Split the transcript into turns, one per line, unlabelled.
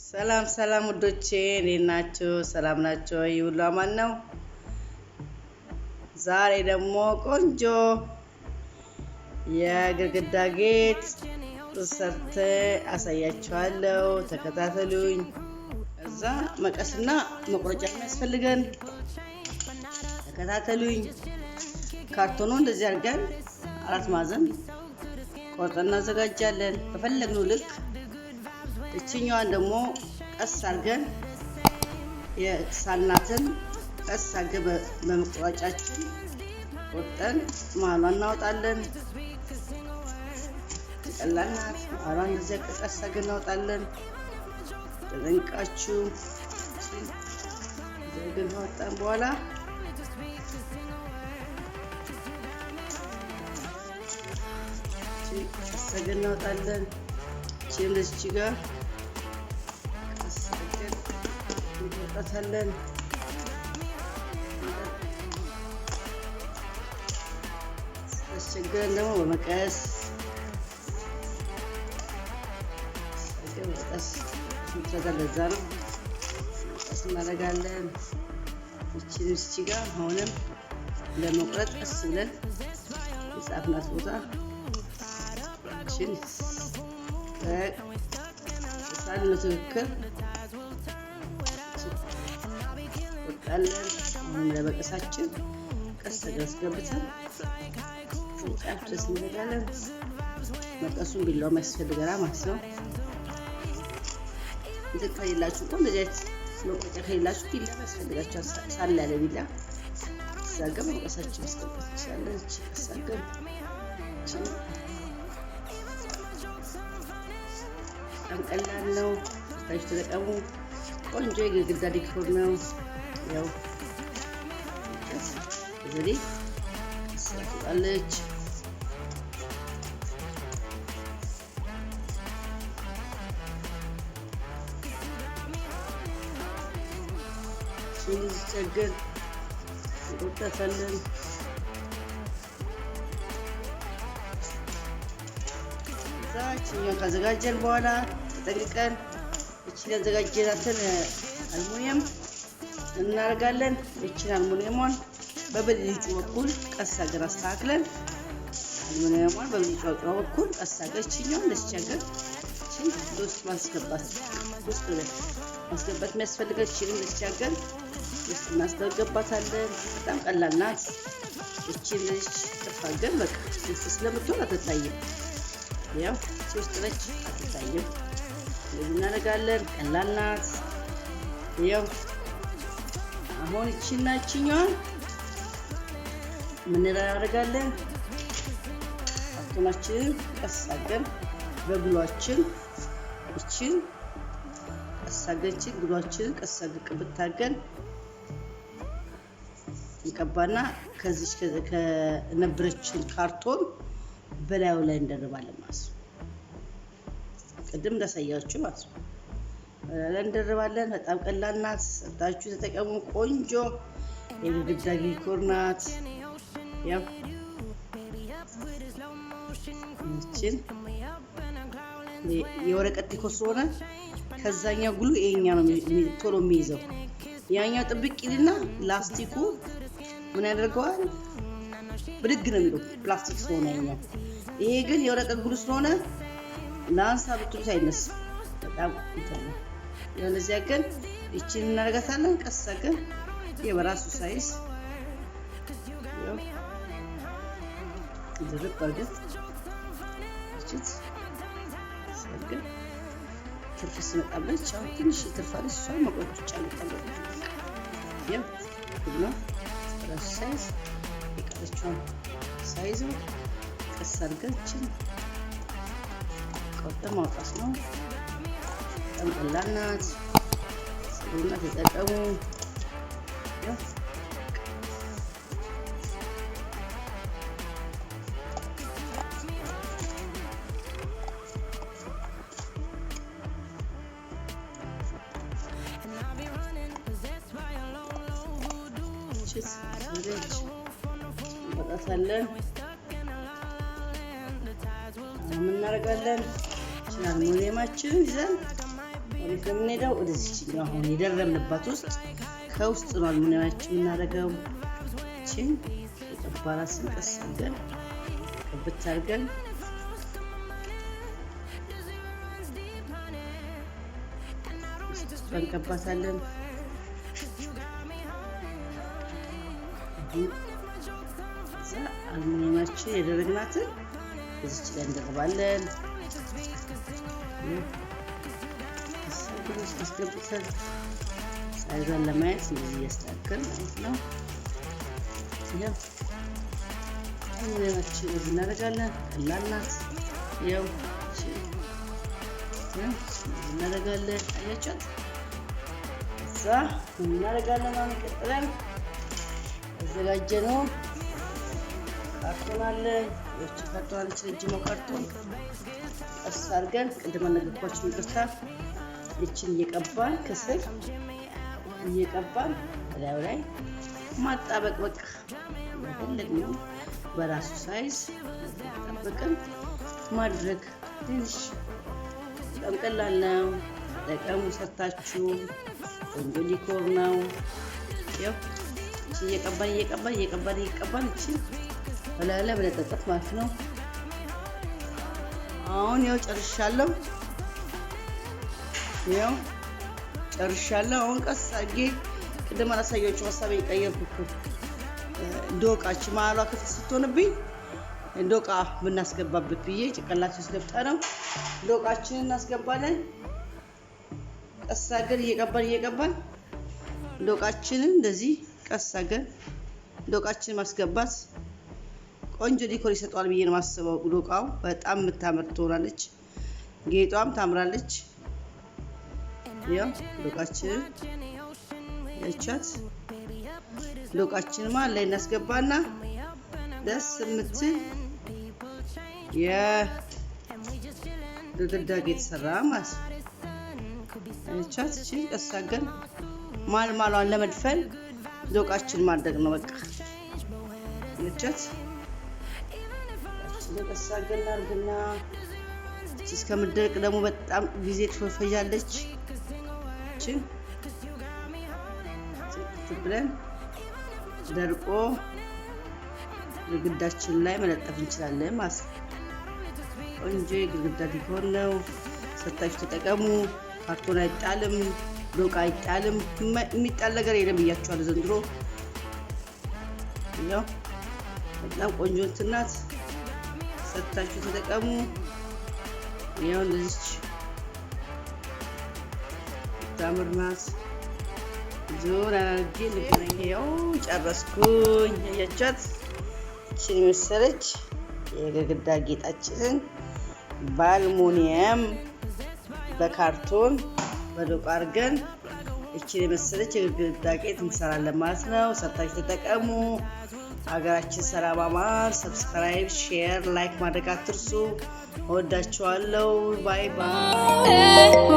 ሰላም ሰላም ውዶቼ እንዴት ናችሁ? ሰላም ናችሁ? ሁሉ አማን ነው? ዛሬ ደግሞ ቆንጆ የግድግዳ ጌጥ ሰርተ አሳያችኋለሁ። ተከታተሉኝ። እዛ መቀስና መቁረጫ የሚያስፈልገን ተከታተሉኝ። ካርቶኑ እንደዚህ አድርገን አራት ማዕዘን ቆርጠን እናዘጋጃለን በፈለግነው ልክ። እቺኛዋን ደግሞ ቀስ አድርገን የሳልናትን ቀስ አድርገን በመቁረጫችን ቆርጠን ማሏን እናወጣለን። ቀላል ናት። ማሏን እንደዚህ ቀስ አድርገን እናወጣለን። ተጠንቃችሁ ዘግን ወጣን በኋላ ቀስ አድርገን እናወጣለን። እቺ ጋር ቀስ አድርገን እንቆርጣታለን። አስቸግረን ደግሞ በመቀስ ለዛ ነው ቀስ እናደርጋለን። እቺ ጋር አሁንም ለመቁረጥ ቀስ ብለን የጻፍናት ቦታ እቺን ሳል ትክክል ወጣለን። አሁን ለመቀሳችን ቀስ አድርገን ጫፍ ድረስ እንሄዳለን። መቀሱን ቢላው ያስፈልገናል ማለት ነው። እንትን ከሌላችሁ እኮ እንደዚህ አይነት መቁረጫ ከሌላችሁ ቢላ ያስፈልጋችኋል። ሳል ያለ ቢላ ሳገም መቀሳችን ማስገባት እንችላለን። እቺ ሳገም በጣም ቀላል ነው። ታች ተጠቀሙ። ቆንጆ የግድግዳ ዲኮር ነው። ያው እዚህ ሰራለች። ስለዚህ ቸገር እንቆርጣታለን። እዛችኛው ካዘጋጀን በኋላ ተጠንቅቀን እቺን ያዘጋጀናትን አልሙኒየም እናደርጋለን። እቺን አልሙኒየሟን በብልጭ በኩል ቀስ አድርገን አስተካክለን አልሙኒየሟን በብልጭ በኩል ቀስ አድርገን እቺኛውን ለስቸገር እቺን ውስጥ ማስገባት የሚያስፈልገው እቺን ለስቸገር ውስጥ እናስገባታለን። በጣም ቀላል ናት። እቺን ልጅ ተፋገን በቃ ውስጥ ስለምትሆን አትታይም። ያው ውስጥ ነች አትታይም። ስለዚህ እናደርጋለን። ቀላል ናት። ያው አሁን እቺና እቺኛዋን ምን እናደርጋለን? ካርቶናችንን ቀስ አድርገን በግሏችን እቺን ቀስ አድርገን ግሏችንን ቀስ አድርገን ቅብት አድርገን እንቀባና ከዚህ ከነበረችን ካርቶን በላዩ ላይ እንደርባለን ማለት ነው። ቅድም እንዳሳያችሁ ማለት ነው። በላይ እንደርባለን። በጣም ቀላል ናት። ሰርታችሁ ተጠቀሙ። ቆንጆ የግድግዳ ዲኮር ናት። ያው እቺን የወረቀት ዲኮር ስለሆነ ከዛኛው ግሉ ይሄኛ ነው ቶሎ የሚይዘው። ያኛው ጥብቅ ይልና ላስቲኩ ምን ያደርገዋል? ብድግ ነው የሚለው ፕላስቲክ ስለሆነ ያኛው። ይሄ ግን የወረቀት ግሉ ስለሆነ ላንሳ ብትሉት አይነሳም። በጣም እንትን ነው። ለዚህ ግን እቺን እናደርጋታለን። ቀስ አድርገን የበራሱ ሳይዝ ያው ድርቅ አድርገን እቺት ሰግን ትርፍ ስመጣለች። አሁን ትንሽ ትርፋለች። እሷ መቆየት ብቻ ነው። ያው ሁሉ በራሱ ሳይዝ የቀረችውን ሳይዝ ቀስ አድርገን እቺን ቆርጠን ማውጣት ነው። በጣም ቀላል ናት። ስለሆነ ተጠቀሙ። እንቆርጣታለን። ምን እናደርጋለን? አልሙኒየማችንን ይዘን እንደምንሄደው ወደዚህ አሁን የደረምንባት ውስጥ ከውስጥ ነው አልሙኒየማችን እናደርገው እቺን ተባራስን ቀስአገን ከብት አድርገን እንቀባታለን። እዛ አልሙኒየማችን የደረግናትን እዚች ላይ እንደርባለን። አስገብተን ሳይዟን ለማየት እንደዚህ እያስተካከልን ማለት ነው። ይሄው አልሙኒየማችን እዚህ እናደርጋለን። ቀላል ናት። ይኸው እናደርጋለን። አያችኋት? እዛ እናደርጋለን። አሁን ቀጥለን አዘጋጀነው ካርቶን አለ። እቺ ካርቶን አለች፣ ረጅም ካርቶን ቀስ አድርገን ቅድም ነገርኳችሁ ይቅርታ። እቺን እየቀባን ከስር እየቀባን ላዩ ላይ ማጣበቅ በቃ ለሁሉም በራሱ ሳይዝ ጠብቀን ማድረግ ትንሽ በጣም ቀላል ነው። ተጠቀሙ ሰርታችሁ። ቆንጆ ዲኮር ነው። ያው እየቀባን እቺ ወላላ ብለጠጣት ማለት ነው። አሁን ያው ጨርሻለሁ። አሁን ቀስ አድርጌ ቅድም አላሳያችሁ ሀሳቤ ቀየርኩ። ዶቃች ማሏ ክፍት ስትሆንብኝ ዶቃ ብናስገባበት ብዬ ጭቀላችሁ ስለብጣ ነው። ዶቃችንን እናስገባለን። ቀስ አድርገን እየቀባን ዶቃችንን እንደዚህ ቀስ አድርገን ዶቃችንን ማስገባት ቆንጆ ዲኮር ይሰጣል ብዬ ነው ማስበው። ዶቃው በጣም የምታምር ትሆናለች፣ ጌጧም ታምራለች። ያው ዶቃችንን ያቻት ዶቃችንን ማለት ላይ እናስገባና ደስ የምትል የግድግዳ ጌጥ ሰራ ማለት ያቻት። እቺ ቀስ አድርገን ማልማሏን ለመድፈን ዶቃችን ማድረግ ነው በቃ ያቻት። ቀስ አድርገን አድርግና እስከምትደርቅ ደግሞ በጣም ጊዜ ትፈጃለች። እቺ ብለን ደርቆ ግድግዳችን ላይ መለጠፍ እንችላለን ማለት ነው። ቆንጆ የግድግዳ ዲኮር ነው። ሰርታችሁ ተጠቀሙ። ካርቶን አይጣልም፣ ዶቃ አይጣልም፣ የሚጣል ነገር የለም ብያችኋለሁ ዘንድሮ። ያው በጣም ቆንጆ እንትን ናት። ሰርታችሁ ተጠቀሙ። ያው እንደዚህ ታምር ናት። ዞር አድርጌ ልገናኘው ጨረስኩኝ። ያያቻት እቺን መሰለች የግድግዳ ጌጣችንን በአልሙኒየም በካርቶን በዶቃ አድርገን እቺን መሰለች የግድግዳ ጌጥ እንሰራለን ማለት ነው። ሰርታችሁ ተጠቀሙ። ሀገራችን ሰላም አማር። ሰብስክራይብ፣ ሼር፣ ላይክ ማድረግ አትርሱ። እወዳችኋለሁ። ባይ ባይ።